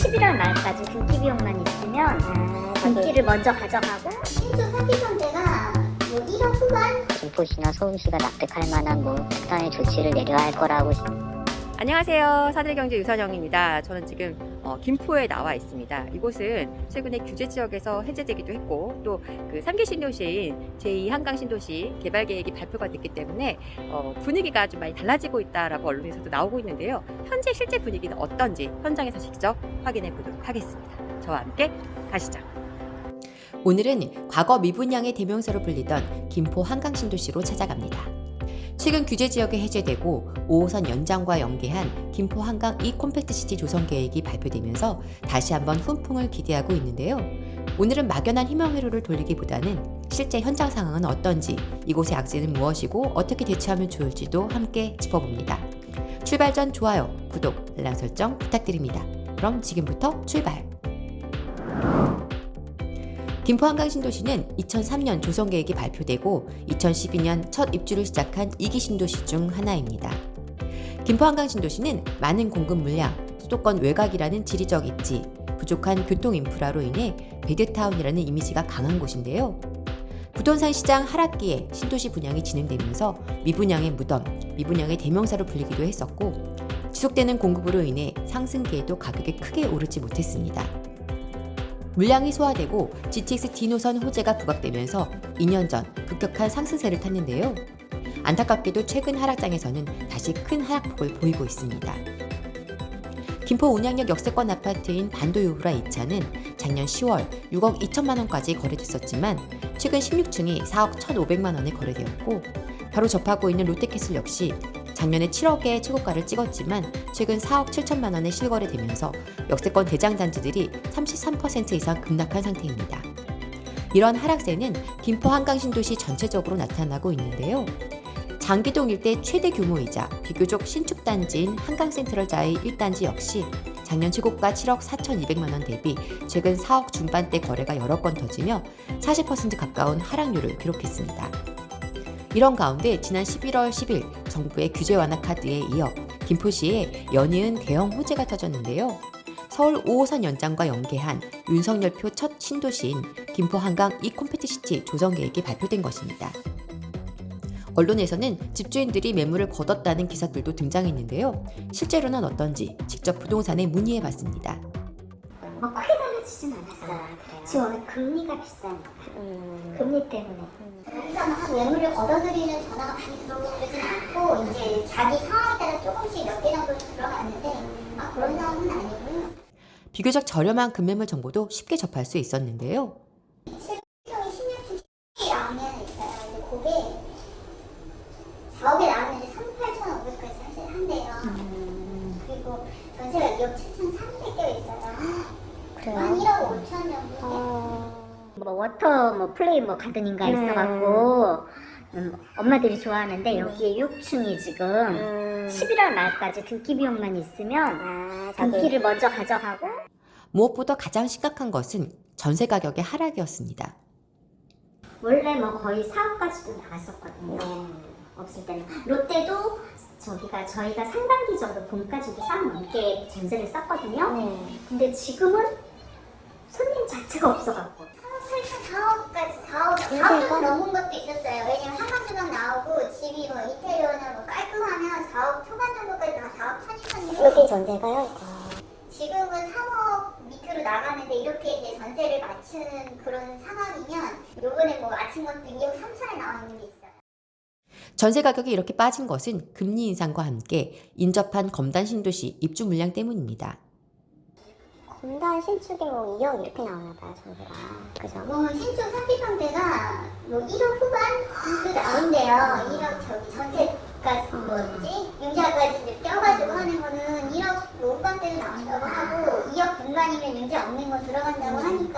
11월 말까지 등기 비용만 있으면 등기를 먼저 가져가고 신축 상지평대가 뭐 1억 후반? 김포시나 서울시가 납득할 만한 특단의 조치를 내려야 할 거라고. 안녕하세요. 사들경제 유선영입니다. 저는 지금 김포에 나와 있습니다. 이곳은 최근에 규제지역에서 해제되기도 했고 또 그 3기 신도시인 제2한강신도시 개발계획이 발표가 됐기 때문에 분위기가 좀 많이 달라지고 있다라고 언론에서도 나오고 있는데요. 현재 실제 분위기는 어떤지 현장에서 직접 확인해 보도록 하겠습니다. 저와 함께 가시죠. 오늘은 과거 미분양의 대명사로 불리던 김포 한강신도시로 찾아갑니다. 최근 규제지역이 해제되고 5호선 연장과 연계한 김포 한강 이 콤팩트시티 조성 계획이 발표되면서 다시 한번 훈풍을 기대하고 있는데요. 오늘은 막연한 희망 회로를 돌리기보다는 실제 현장 상황은 어떤지, 이곳의 악재는 무엇이고 어떻게 대처하면 좋을지도 함께 짚어봅니다. 출발 전 좋아요, 구독, 알람 설정 부탁드립니다. 그럼 지금부터 출발! 김포 한강신도시는 2003년 조성계획이 발표되고 2012년 첫 입주를 시작한 2기 신도시 중 하나입니다. 김포 한강신도시는 많은 공급 물량, 수도권 외곽이라는 지리적 입지, 부족한 교통 인프라로 인해 베드타운이라는 이미지가 강한 곳인데요. 부동산 시장 하락기에 신도시 분양이 진행되면서 미분양의 무덤, 미분양의 대명사로 불리기도 했었고 지속되는 공급으로 인해 상승기에도 가격이 크게 오르지 못했습니다. 물량이 소화되고 GTX D 노선 호재가 부각되면서 2년 전 급격한 상승세를 탔는데요. 안타깝게도 최근 하락장에서는 다시 큰 하락폭을 보이고 있습니다. 김포 운양역 역세권 아파트인 반도유후라 2차는 작년 10월 6억 2천만 원까지 거래됐었지만 최근 16층이 4억 1,500만 원에 거래되었고 바로 접하고 있는 롯데캐슬 역시 작년에 7억의 최고가를 찍었지만 최근 4억 7천만 원에 실거래되면서 역세권 대장 단지들이 33% 이상 급락한 상태입니다. 이런 하락세는 김포 한강신도시 전체적으로 나타나고 있는데요. 장기동 일대 최대 규모이자 비교적 신축 단지인 한강센트럴자의 1단지 역시 작년 최고가 7억 4,200만 원 대비 최근 4억 중반대 거래가 여러 건 터지며 40% 가까운 하락률을 기록했습니다. 이런 가운데 지난 11월 10일 정부의 규제 완화 카드에 이어 김포시에 연이은 대형 호재가 터졌는데요. 서울 5호선 연장과 연계한 윤석열표 첫 신도시인 김포 한강 이 콤팩트시티 조성 계획이 발표된 것입니다. 언론에서는 집주인들이 매물을 거뒀다는 기사들도 등장했는데요. 실제로는 어떤지 직접 부동산에 문의해봤습니다. 뭐 크게 달라지진 않았어요. 지금 오늘 금리가 비싸니까. 금리 때문에. 여기서는 매물을 걷어들이는 전화가 많이 들어오진 않고 이제 자기 상황에 따라 조금씩 몇 개 정도 들어갔는데 그런 상황은 아니고요. 비교적 저렴한 급매물 정보도 쉽게 접할 수 있었는데요. 7평이 16층 10개 나오면 있어요. 근데 그게 4억에 나오는데 38,500까지 사실 한대요. 그리고 전세가 2억 7,300개 있어요. 그래요? 한 1억 5천 정도. 뭐 워터 플레이 가든인가 있어갖고 엄마들이 좋아하는데 여기에 6층이 지금 11월 말까지 등기 비용만 있으면 등기를 먼저 가져가고 무엇보다 가장 심각한 것은 전세 가격의 하락이었습니다. 원래 거의 4억까지도 나갔었거든요. 없을 때는 롯데도 저희가 상반기적으로 봄까지도 4억 넘게 전세를 썼거든요. 근데 지금은 손님 자체가 없어갖고 4억 넘은 것도 있었어요. 왜냐면 한강주당 나오고 집이 인테리어나 깔끔하면 4억 초반 정도까지 4억 1,200. 여기 전세가요? 지금은 3억 밑으로 나가는데 이렇게 이제 전세를 맞추는 그런 상황이면 요번에 맞춘 것도 2억 3천에 나와 있는 게 있어요. 전세 가격이 이렇게 빠진 것은 금리 인상과 함께 인접한 검단 신도시 입주 물량 때문입니다. 검단 신축에 2억 이렇게 나오나 봐요, 전세가. 그죠? 신축 30평대가 1억 후반 나온대요. 1억 전세까지 융자까지 껴가지고 하는 거는 1억 후반대도 나온다고 하고 2억 중반이면 융자 없는 거 들어간다고 하니까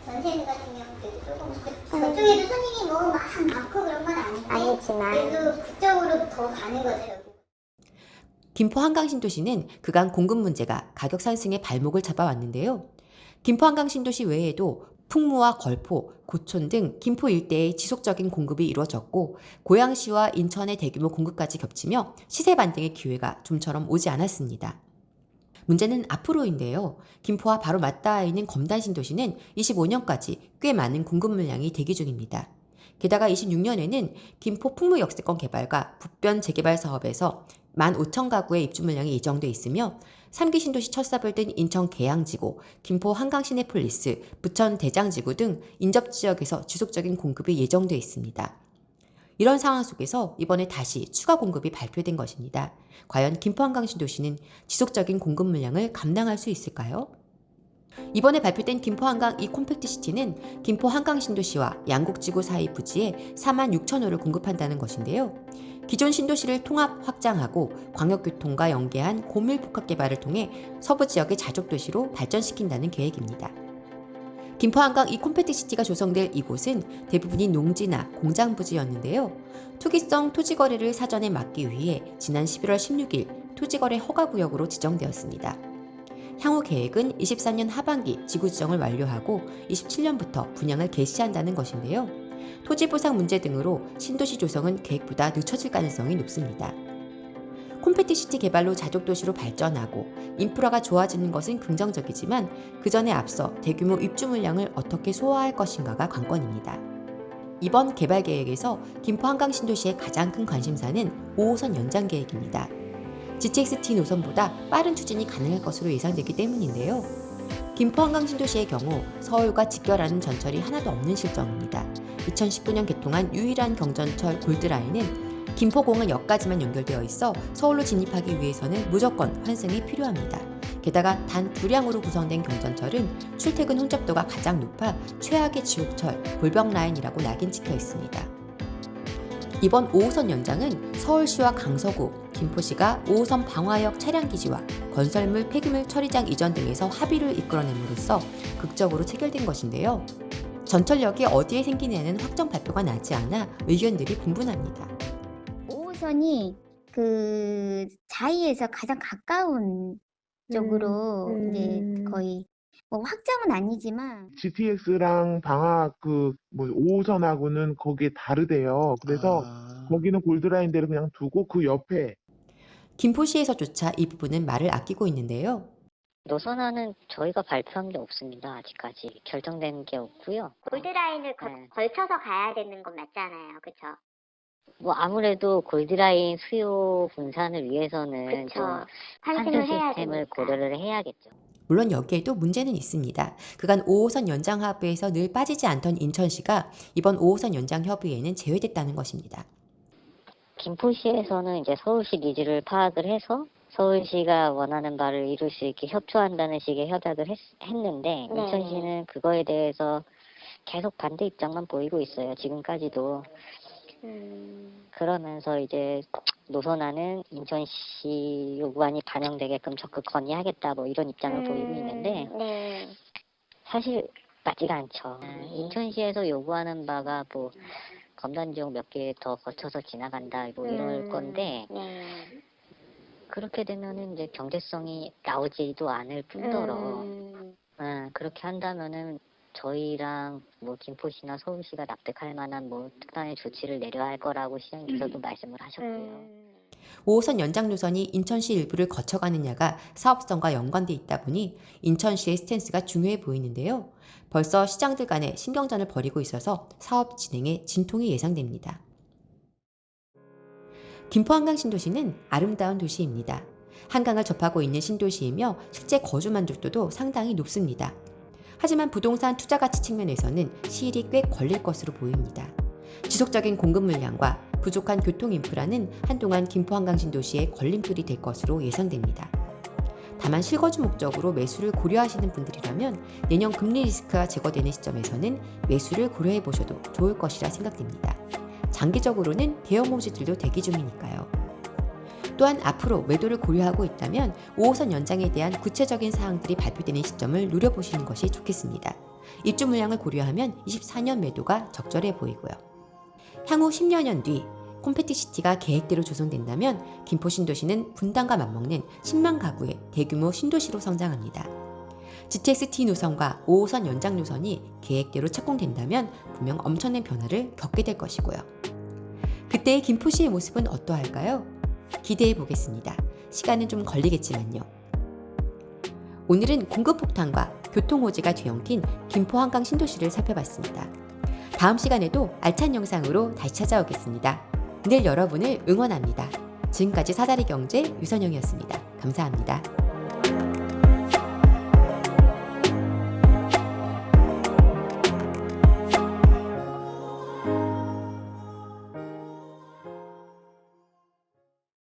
전세 같은 경우는 조금 저쪽에도 손님이 막 많고 그런 건 아니지만 그래도 그쪽으로 더 가는 거죠. 김포 한강신도시는 그간 공급 문제가 가격 상승의 발목을 잡아왔는데요. 김포 한강신도시 외에도 풍무와 걸포, 고촌 등 김포 일대의 지속적인 공급이 이루어졌고 고양시와 인천의 대규모 공급까지 겹치며 시세 반등의 기회가 좀처럼 오지 않았습니다. 문제는 앞으로인데요. 김포와 바로 맞닿아 있는 검단 신도시는 25년까지 꽤 많은 공급 물량이 대기 중입니다. 게다가 26년에는 김포 풍무역세권 개발과 북변 재개발 사업에서 15,000가구의 입주 물량이 예정돼 있으며 3기 신도시 첫 삽을 뜬 인천 계양지구, 김포 한강시내폴리스, 부천 대장지구 등 인접 지역에서 지속적인 공급이 예정돼 있습니다. 이런 상황 속에서 이번에 다시 추가 공급이 발표된 것입니다. 과연 김포 한강신도시는 지속적인 공급 물량을 감당할 수 있을까요? 이번에 발표된 김포 한강 이 콤팩트 시티는 김포 한강신도시와 양곡지구 사이 부지에 46,000호를 공급한다는 것인데요. 기존 신도시를 통합 확장하고 광역교통과 연계한 고밀복합 개발을 통해 서부 지역의 자족도시로 발전시킨다는 계획입니다. 김포 한강 이 콤팩트 시티가 조성될 이곳은 대부분이 농지나 공장 부지였는데요. 투기성 토지 거래를 사전에 막기 위해 지난 11월 16일 토지거래 허가구역으로 지정되었습니다. 향후 계획은 24년 하반기 지구 지정을 완료하고 27년부터 분양을 개시한다는 것인데요. 토지 보상 문제 등으로 신도시 조성은 계획보다 늦춰질 가능성이 높습니다. 콤팩트 시티 개발로 자족도시로 발전하고 인프라가 좋아지는 것은 긍정적이지만 그 전에 앞서 대규모 입주 물량을 어떻게 소화할 것인가가 관건입니다. 이번 개발 계획에서 김포 한강 신도시의 가장 큰 관심사는 5호선 연장 계획입니다. GTX-T 노선보다 빠른 추진이 가능할 것으로 예상되기 때문인데요. 김포 한강 신도시의 경우 서울과 직결하는 전철이 하나도 없는 실정입니다. 2019년 개통한 유일한 경전철 골드라인은 김포공항역까지만 연결되어 있어 서울로 진입하기 위해서는 무조건 환승이 필요합니다. 게다가 단 2량으로 구성된 경전철은 출퇴근 혼잡도가 가장 높아 최악의 지옥철 골병라인이라고 낙인 찍혀 있습니다. 이번 5호선 연장은 서울시와 강서구, 김포시가 5호선 방화역 차량기지와 건설물 폐기물 처리장 이전 등에서 합의를 이끌어냄으로써 극적으로 체결된 것인데요. 전철역이 어디에 생기냐는 확정 발표가 나지 않아 의견들이 분분합니다. 5호선이 그 자이에서 가장 가까운 쪽으로 이제 거의 뭐 확정은 아니지만 GTX랑 방학 5호선하고는 거기에 다르대요. 그래서 거기는 골드라인대로 그냥 두고 그 옆에 김포시에서조차 이 부분은 말을 아끼고 있는데요. 노선화는 저희가 발표한 게 없습니다. 아직까지 결정된 게 없고요. 골드라인을 네. 걸쳐서 가야 되는 건 맞잖아요. 그쵸? 뭐 아무래도 골드라인 수요 분산을 위해서는 그쵸. 좀 환승을 환승 해야 시스템을 되니까. 고려를 해야겠죠. 물론 여기에도 문제는 있습니다. 그간 5호선 연장 합의에서 늘 빠지지 않던 인천시가 이번 5호선 연장 협의에는 제외됐다는 것입니다. 김포시에서는 이제 서울시 니즈를 파악을 해서 서울시가 원하는 바를 이룰 수 있게 협조한다는 식의 협약을 했는데 네. 인천시는 그거에 대해서 계속 반대 입장만 보이고 있어요. 지금까지도. 그러면서 이제 노선화는 인천시 요구안이 반영되게끔 적극 건의하겠다 뭐 이런 입장을 보이고 있는데 네. 사실 맞지가 않죠. 인천시에서 요구하는 바가 뭐 검단 지역 몇 개 더 거쳐서 지나간다 뭐 이럴 건데 네. 그렇게 되면은 이제 경제성이 나오지도 않을 뿐더러 그렇게 한다면은 저희랑 뭐 김포시나 서울시가 납득할 만한 뭐 특단의 조치를 내려야 할 거라고 시장님께서도 말씀을 하셨고요. 5호선 연장 노선이 인천시 일부를 거쳐가느냐가 사업성과 연관돼 있다 보니 인천시의 스탠스가 중요해 보이는데요. 벌써 시장들 간에 신경전을 벌이고 있어서 사업 진행에 진통이 예상됩니다. 김포 한강 신도시는 아름다운 도시입니다. 한강을 접하고 있는 신도시이며 실제 거주 만족도도 상당히 높습니다. 하지만 부동산 투자 가치 측면에서는 시일이 꽤 걸릴 것으로 보입니다. 지속적인 공급 물량과 부족한 교통 인프라는 한동안 김포 한강 신도시의 걸림돌이 될 것으로 예상됩니다. 다만 실거주 목적으로 매수를 고려하시는 분들이라면 내년 금리 리스크가 제거되는 시점에서는 매수를 고려해 보셔도 좋을 것이라 생각됩니다. 장기적으로는 대형 호지들도 대기 중이니까요. 또한 앞으로 매도를 고려하고 있다면 5호선 연장에 대한 구체적인 사항들이 발표되는 시점을 노려보시는 것이 좋겠습니다. 입주 물량을 고려하면 24년 매도가 적절해 보이고요. 향후 10여 년 뒤 콤팩트 시티가 계획대로 조성된다면 김포 신도시는 분당과 맞먹는 10만 가구의 대규모 신도시로 성장합니다. GTX-T 노선과 5호선 연장 노선이 계획대로 착공된다면 분명 엄청난 변화를 겪게 될 것이고요. 그때의 김포시의 모습은 어떠할까요? 기대해 보겠습니다. 시간은 좀 걸리겠지만요. 오늘은 공급폭탄과 교통호재가 뒤엉킨 김포 한강 신도시를 살펴봤습니다. 다음 시간에도 알찬 영상으로 다시 찾아오겠습니다. 늘 여러분을 응원합니다. 지금까지 사다리 경제 유선영이었습니다. 감사합니다.